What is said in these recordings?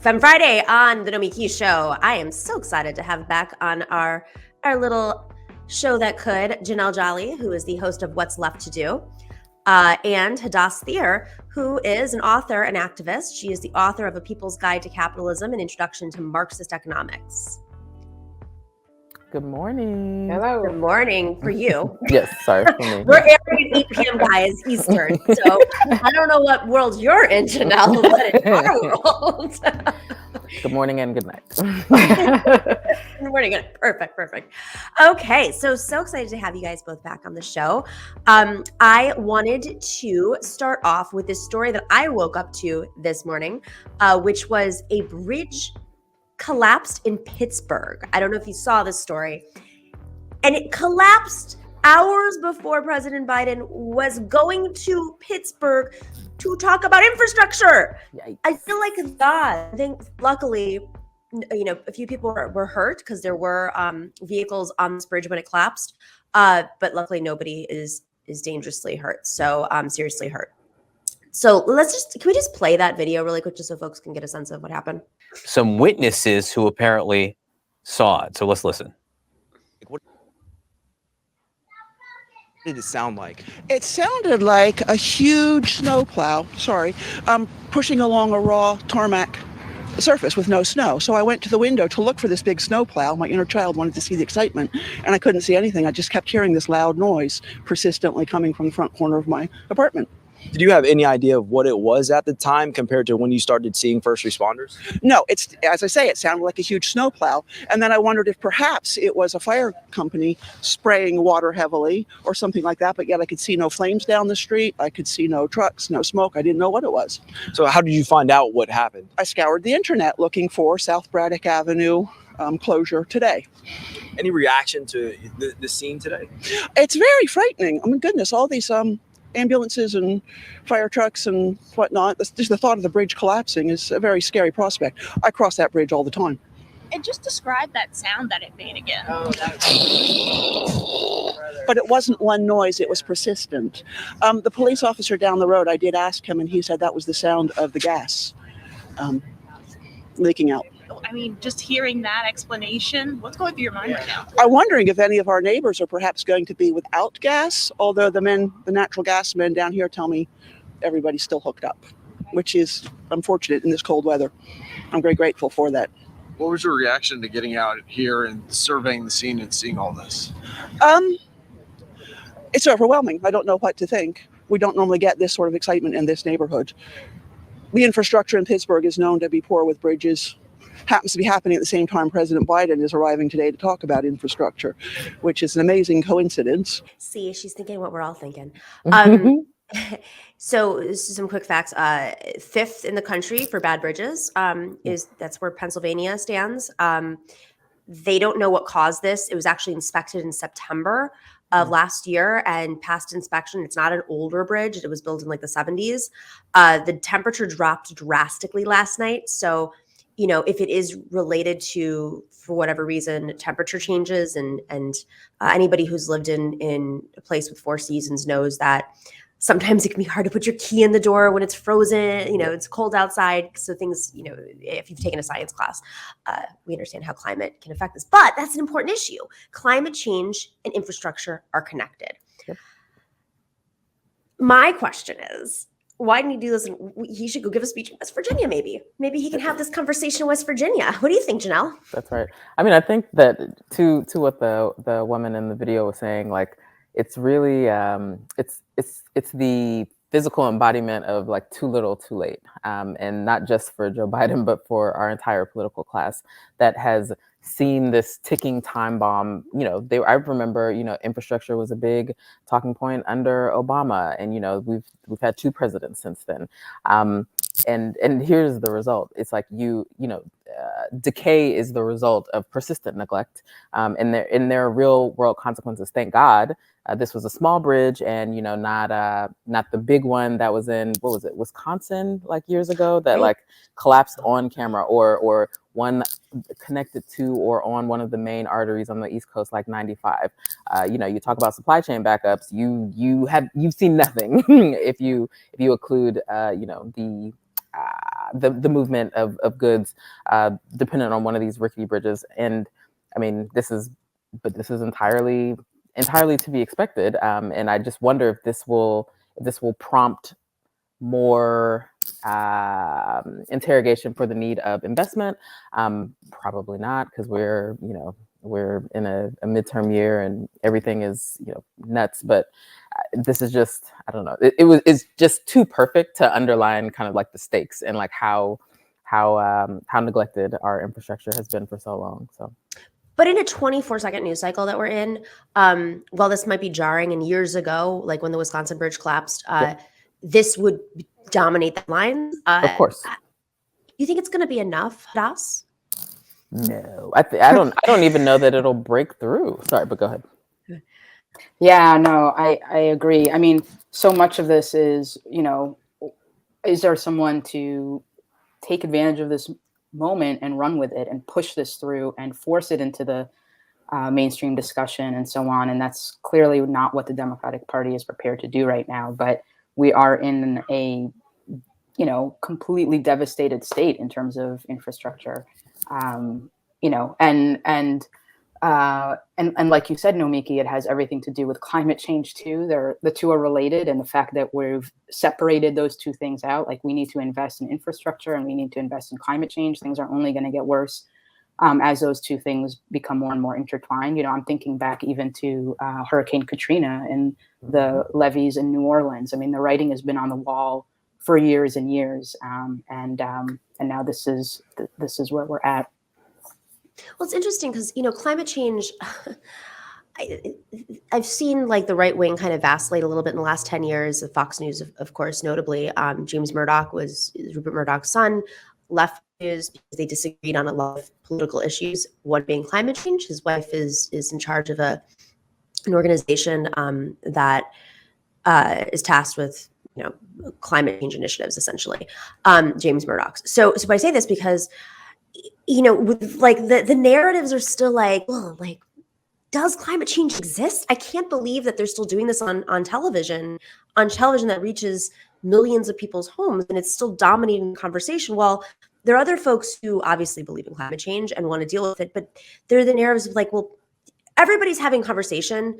Fem Friday on the Nomiki show. I am so excited to have back on our little show that could Janelle Jolly, who is the host of What's Left to Do, and Hadass Thier, who is an author and activist. She is the author of A People's Guide to Capitalism, an Introduction to Marxist Economics. Good morning. Hello. Good morning for you. Yes, sorry for me. We're airing at 8 p.m. guys, Eastern. So I don't know what world you're in, Janelle, but it's our world. Good morning and good night. Good morning. Perfect. Okay, so excited to have you guys both back on the show. I wanted to start off with this story that I woke up to this morning, which was a bridge collapsed in Pittsburgh. I don't know if you saw this story. And it collapsed hours before President Biden was going to Pittsburgh to talk about infrastructure. Yikes. I feel like God. I think luckily, a few people were hurt because there were vehicles on this bridge when it collapsed. But luckily nobody is dangerously hurt. So seriously hurt. So can we just play that video really quick just so folks can get a sense of what happened? Some witnesses who apparently saw it. So let's listen. What did it sound like? It sounded like a huge snowplow, pushing along a raw tarmac surface with no snow. So I went to the window to look for this big snowplow. My inner child wanted to see the excitement, and I couldn't see anything. I just kept hearing this loud noise persistently coming from the front corner of my apartment. Did you have any idea of what it was at the time compared to when you started seeing first responders? No, it's, as I say, it sounded like a huge snowplow. And then I wondered if perhaps it was a fire company spraying water heavily or something like that. But yet I could see no flames down the street. I could see no trucks, no smoke. I didn't know what it was. So how did you find out what happened? I scoured the internet looking for South Braddock Avenue closure today. Any reaction to the scene today? It's very frightening. Oh my goodness, all these ambulances and fire trucks and whatnot. Just the thought of the bridge collapsing is a very scary prospect. I cross that bridge all the time. And just describe that sound that it made again. But it wasn't one noise, it was persistent. The police officer down the road, I did ask him, and he said that was the sound of the gas leaking out. I mean, just hearing that explanation, what's going through your mind right now? I'm wondering if any of our neighbors are perhaps going to be without gas, although the natural gas men down here tell me everybody's still hooked up, which is unfortunate in this cold weather. I'm very grateful for that. What was your reaction to getting out here and surveying the scene and seeing all this? It's overwhelming. I don't know what to think. We don't normally get this sort of excitement in this neighborhood. The infrastructure in Pittsburgh is known to be poor with bridges. Happens to be happening at the same time President Biden is arriving today to talk about infrastructure, which is an amazing coincidence. See, she's thinking what we're all thinking. So this is some quick facts. Fifth in the country for bad bridges that's where Pennsylvania stands. They don't know what caused this. It was actually inspected in September of last year and passed inspection. It's not an older bridge. It was built in like the 70s. The temperature dropped drastically last night. So if it is related to, for whatever reason, temperature changes and anybody who's lived in a place with four seasons knows that sometimes it can be hard to put your key in the door when it's frozen, it's cold outside. So things, if you've taken a science class, we understand how climate can affect this, but that's an important issue. Climate change and infrastructure are connected. Yep. My question is, why didn't he do this? He should go give a speech in West Virginia, maybe. Maybe he can have this conversation in West Virginia. What do you think, Janelle? That's right. I mean, I think that to what the woman in the video was saying, like, it's really it's the physical embodiment of like too little, too late, and not just for Joe Biden, but for our entire political class that has seen this ticking time bomb. I remember, infrastructure was a big talking point under Obama, and we've had two presidents since then. And here's the result. It's like decay is the result of persistent neglect, and there are real world consequences. Thank God. This was a small bridge, and not the big one that was in, what was it, Wisconsin, like years ago, that like collapsed on camera, or one connected to or on one of the main arteries on the East Coast, like 95. You talk about supply chain backups. You've seen nothing if you include the movement of goods dependent on one of these rickety bridges. And I mean, this is entirely to be expected. And I just wonder if this will prompt more interrogation for the need of investment. Probably not, because we're in a midterm year and everything is nuts. But this is just, I don't know. It's just too perfect to underline kind of like the stakes and like how neglected our infrastructure has been for so long. So. But in a 24-second news cycle that we're in, while this might be jarring, and years ago, like when the Wisconsin bridge collapsed, this would dominate the lines. Of course. You think it's going to be enough, Das? No, I don't even know that it'll break through. Sorry, but go ahead. Yeah, no, I agree. I mean, so much of this is, is there someone to take advantage of this moment and run with it and push this through and force it into the mainstream discussion and so on? And that's clearly not what the Democratic Party is prepared to do right now. But we are in a, completely devastated state in terms of infrastructure, and like you said, Nomiki, it has everything to do with climate change too. The two are related, and the fact that we've separated those two things out, like we need to invest in infrastructure and we need to invest in climate change. Things are only going to get worse as those two things become more and more intertwined. I'm thinking back even to Hurricane Katrina and the levees in New Orleans. I mean, the writing has been on the wall for years and years, and now this is where we're at. Well, it's interesting because, climate change, I've seen like the right wing kind of vacillate a little bit in the last 10 years. Fox News, of course, notably. James Murdoch was Rupert Murdoch's son, left news because they disagreed on a lot of political issues, one being climate change. His wife is in charge of an organization that is tasked with climate change initiatives, essentially, James Murdoch's. So I say this because with like the narratives are still like, well, like, does climate change exist? I can't believe that they're still doing this on television that reaches millions of people's homes, and it's still dominating the conversation. Well, there are other folks who obviously believe in climate change and want to deal with it, but there are the narratives of like, well, everybody's having conversation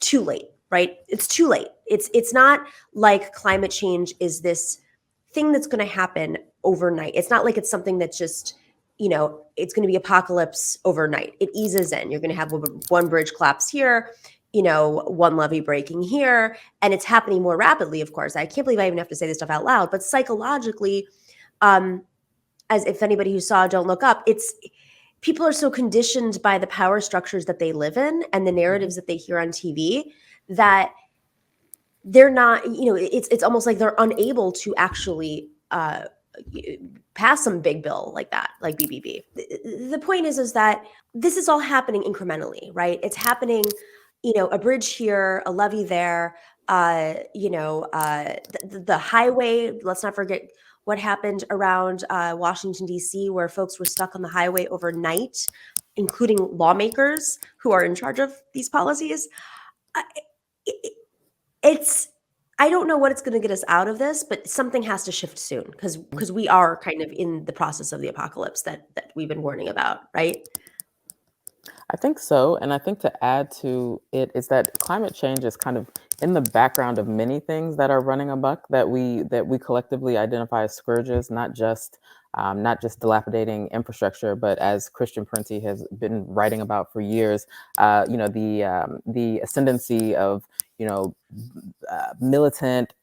too late, right? It's too late. It's not like climate change is this thing that's going to happen overnight. It's not like it's something that's just it's going to be apocalypse overnight. It eases in. You're going to have one bridge collapse here, one levee breaking here, and it's happening more rapidly, of course. I can't believe I even have to say this stuff out loud, but psychologically, as if anybody who saw Don't Look Up, people are so conditioned by the power structures that they live in and the narratives that they hear on TV that they're not, it's almost like they're unable to actually pass some big bill like that, like BBB. The point is that this is all happening incrementally, right? It's happening, a bridge here, a levee there, the highway. Let's not forget what happened around Washington, D.C., where folks were stuck on the highway overnight, including lawmakers who are in charge of these policies. I don't know what it's going to get us out of this, but something has to shift soon because we are kind of in the process of the apocalypse that we've been warning about, right? I think so. And I think to add to it is that climate change is kind of in the background of many things that are running amok that we collectively identify as scourges, not just dilapidating infrastructure, but as Christian Parenti has been writing about for years, the ascendancy of militant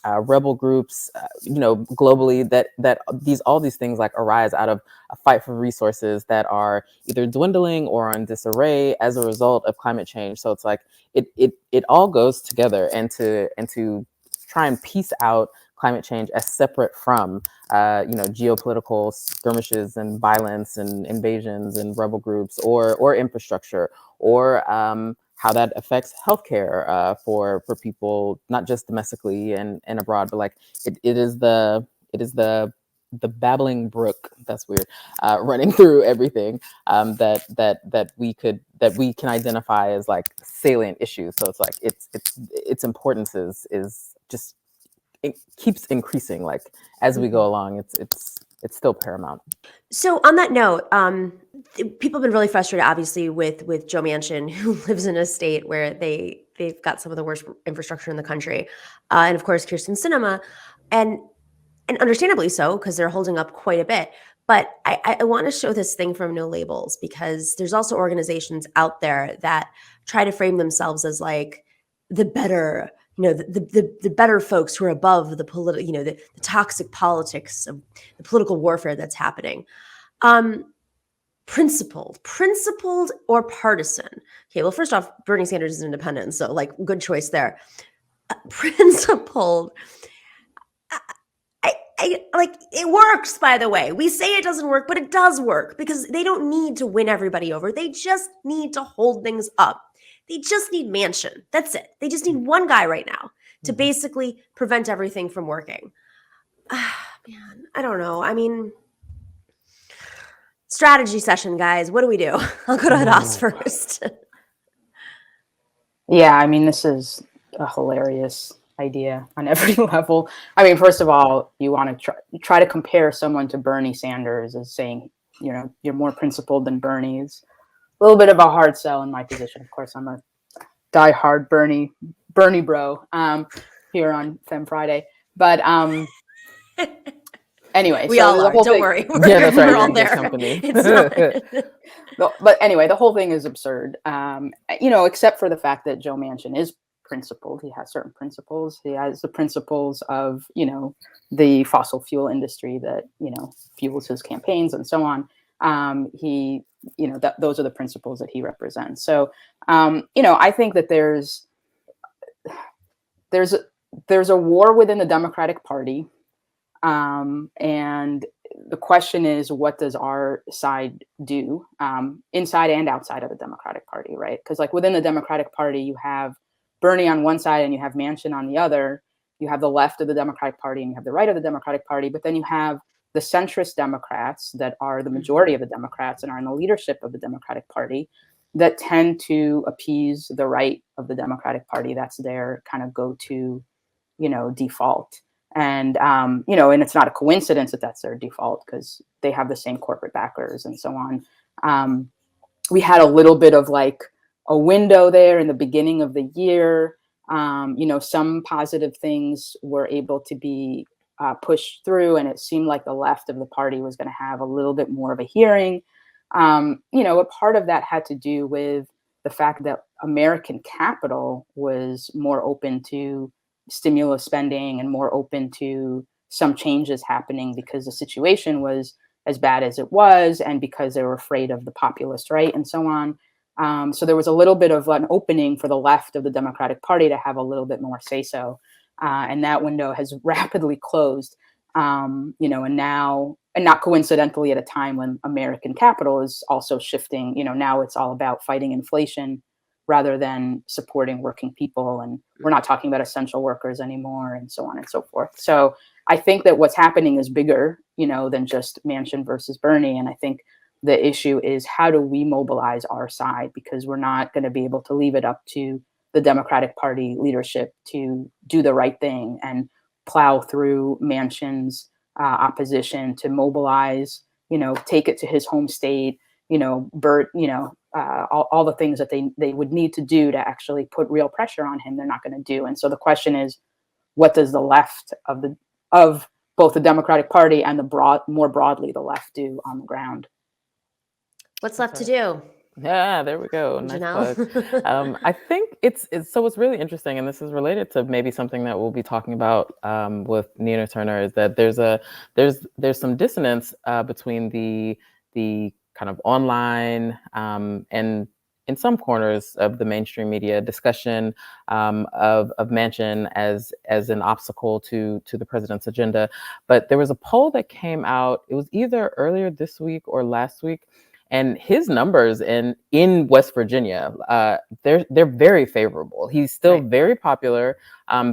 rebel groups, globally, that all these things like arise out of a fight for resources that are either dwindling or in disarray as a result of climate change. So it's like it all goes together, and to try and piece out climate change as separate from geopolitical skirmishes and violence and invasions and rebel groups or infrastructure or how that affects healthcare for people, not just domestically and abroad, but like it is the babbling brook, that's weird, running through everything that we can identify as like salient issues. So it's like its importance is just it keeps increasing. Like as we go along, it's still paramount. So on that note, people have been really frustrated, obviously, with Joe Manchin, who lives in a state where they've got some of the worst infrastructure in the country, and of course Kirsten Sinema, and understandably so, because they're holding up quite a bit. But I want to show this thing from No Labels, because there's also organizations out there that try to frame themselves as like the better, the better folks who are above the political, the toxic politics of the political warfare that's happening. Principled or partisan. Okay, well, first off, Bernie Sanders is independent, so like good choice there. Principled. I like it works, by the way. We say it doesn't work, but it does work, because they don't need to win everybody over. They just need to hold things up. They just need Manchin. That's it. They just need one guy right now to basically prevent everything from working. Man, I don't know. I mean, strategy session, guys. What do we do? I'll go to Hadas first. Yeah, I mean, this is a hilarious idea on every level. I mean, first of all, you want to try to compare someone to Bernie Sanders as saying, you're more principled than Bernie is a little bit of a hard sell in my position. Of course, I'm a diehard Bernie bro here on Femme Friday. But anyway, we so all the are. whole Don't thing, worry. That's right. We're You're all in good there. company. It's not. But anyway, the whole thing is absurd. Except for the fact that Joe Manchin is principled. He has certain principles. He has the principles of, the fossil fuel industry that, fuels his campaigns and so on. Those are the principles that he represents. So, I think that there's a war within the Democratic Party. And the question is, what does our side do, inside and outside of the Democratic Party, right? Because like within the Democratic Party, you have Bernie on one side and you have Manchin on the other. You have the left of the Democratic Party and you have the right of the Democratic Party, but then you have the centrist Democrats that are the majority of the Democrats and are in the leadership of the Democratic Party that tend to appease the right of the Democratic Party. That's their kind of go-to, default. And, and it's not a coincidence that that's their default, because they have the same corporate backers and so on. We had a little bit of like a window there in the beginning of the year. Some positive things were able to be pushed through, and it seemed like the left of the party was going to have a little bit more of a hearing. A part of that had to do with the fact that American capital was more open to stimulus spending and more open to some changes happening, because the situation was as bad as it was, and because they were afraid of the populist right and so on. So there was a little bit of an opening for the left of the Democratic Party to have a little bit more say-so. And that window has rapidly closed, and now, and not coincidentally, at a time when American capital is also shifting. Now it's all about fighting inflation rather than supporting working people. And we're not talking about essential workers anymore, and so on and so forth. So I think that what's happening is bigger, than just Manchin versus Bernie. And I think the issue is, how do we mobilize our side? Because we're not going to be able to leave it up to the Democratic Party leadership to do the right thing and plow through Manchin's opposition, to mobilize, take it to his home state, all the things that they would need to do to actually put real pressure on him. They're not going to do. And so the question is, what does the left of both the Democratic Party and more broadly, the left do on the ground? What's left to do? Yeah, there we go. Nice plug. I think it's what's really interesting, and this is related to maybe something that we'll be talking about with Nina Turner, is that there's some dissonance between the kind of online and in some corners of the mainstream media discussion of Manchin as an obstacle to the president's agenda. But there was a poll that came out, it was either earlier this week or last week, and his numbers in West Virginia, they're very favorable. He's still very popular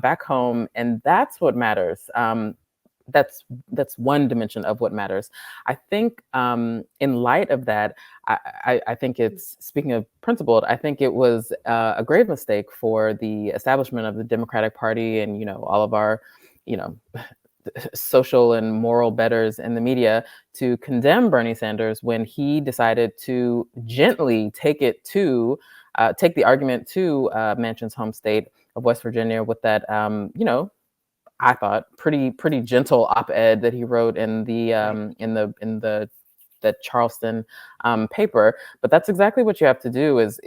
back home, and that's what matters. That's one dimension of what matters. I think in light of that, I think it's, speaking of principled, I think it was a grave mistake for the establishment of the Democratic Party and all of our social and moral betters in the media to condemn Bernie Sanders when he decided to gently take the argument to Manchin's home state of West Virginia with that, I thought pretty gentle op-ed that he wrote in the that Charleston paper. But that's exactly what you have to do is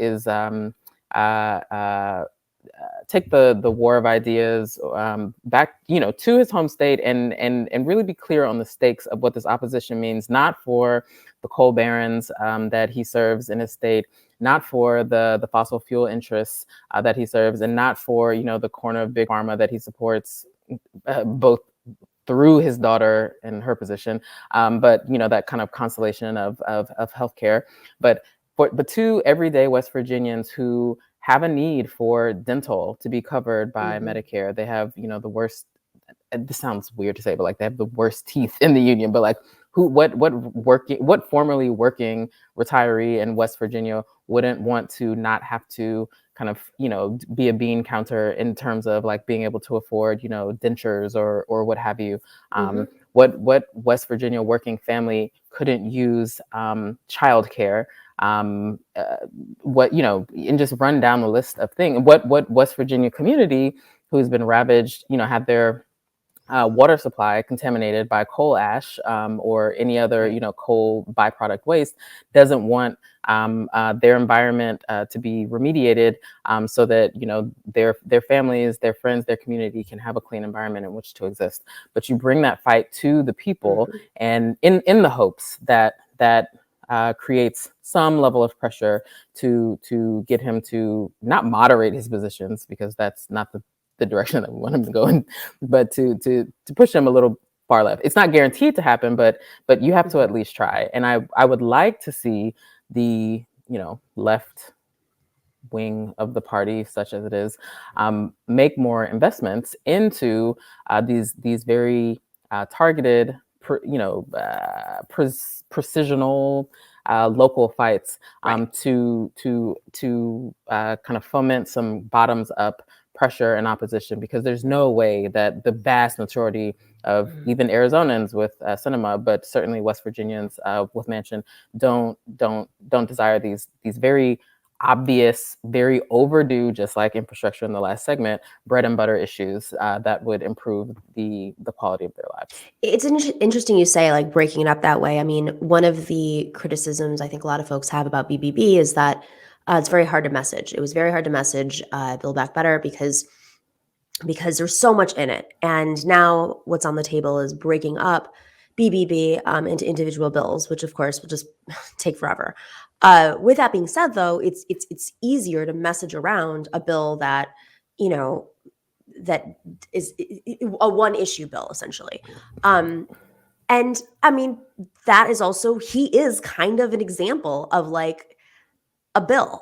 take the war of ideas back, to his home state and really be clear on the stakes of what this opposition means, not for the coal barons that he serves in his state, not for the fossil fuel interests that he serves, and not for, the corner of big pharma that he supports, both through his daughter and her position, but that kind of constellation of healthcare, but to everyday West Virginians who have a need for dental to be covered by Medicare. They have, the worst. This sounds weird to say, but they have the worst teeth in the union. But what formerly working retiree in West Virginia wouldn't want to not have to kind of, be a bean counter in terms of being able to afford, dentures or what have you. What West Virginia working family couldn't use childcare. And just run down the list of things. What West Virginia community who's been ravaged, had their water supply contaminated by coal ash or any other, coal byproduct waste, doesn't want their environment to be remediated so that, their families, their friends, their community can have a clean environment in which to exist. But you bring that fight to the people and in the hopes that creates some level of pressure to get him to not moderate his positions, because that's not the direction that we want him to go in, but to push him a little far left. It's not guaranteed to happen, but you have to at least try. And I would like to see the left wing of the party, such as it is, make more investments into these very targeted, precisional local fights to kind of foment some bottoms up pressure and opposition, because there's no way that the vast majority of even Arizonans with Sinema, but certainly West Virginians with Manchin, don't desire these very obvious, very overdue, just like infrastructure in the last segment, bread and butter issues that would improve the quality of their lives. It's interesting you say breaking it up that way. I mean, one of the criticisms I think a lot of folks have about BBB is that it's very hard to message. It was very hard to message Build Back Better because there's so much in it. And now what's on the table is breaking up BBB into individual bills, which of course will just take forever. With that being said, though, it's easier to message around a bill that, that is a one issue bill essentially. And I mean, that is also, he is kind of an example of a bill.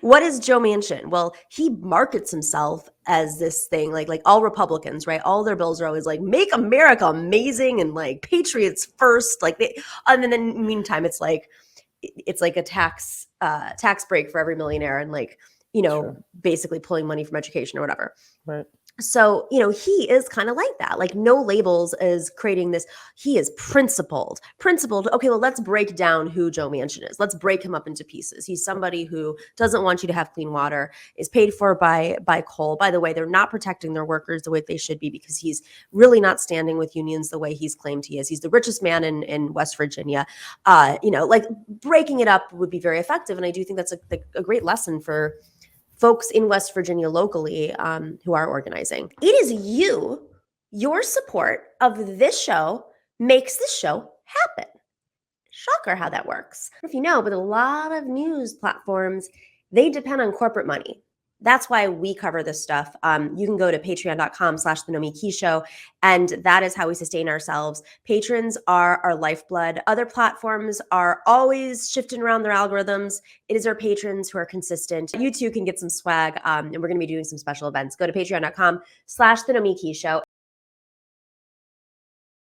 What is Joe Manchin? Well, he markets himself as this thing, like all Republicans, right? All their bills are always make America amazing and Patriots first. And then in the meantime, it's a tax break for every millionaire and Sure. basically pulling money from education or whatever. Right. So, he is kind of like that. No labels is creating this. He is principled. Okay, well, let's break down who Joe Manchin is. Let's break him up into pieces. He's somebody who doesn't want you to have clean water, is paid for by coal. By the way, they're not protecting their workers the way they should be, because he's really not standing with unions the way he's claimed he is. He's the richest man in West Virginia. Breaking it up would be very effective. And I do think that's a great lesson for folks in West Virginia locally who are organizing. It is your support of this show makes this show happen. Shocker how that works. If you know, but a lot of news platforms, they depend on corporate money. That's why we cover this stuff. You can go to patreon.com/The Nomiki Show, and that is how we sustain ourselves. Patrons are our lifeblood. Other platforms are always shifting around their algorithms. It is our patrons who are consistent. You too can get some swag, and we're going to be doing some special events. Go to patreon.com/The Nomiki Show.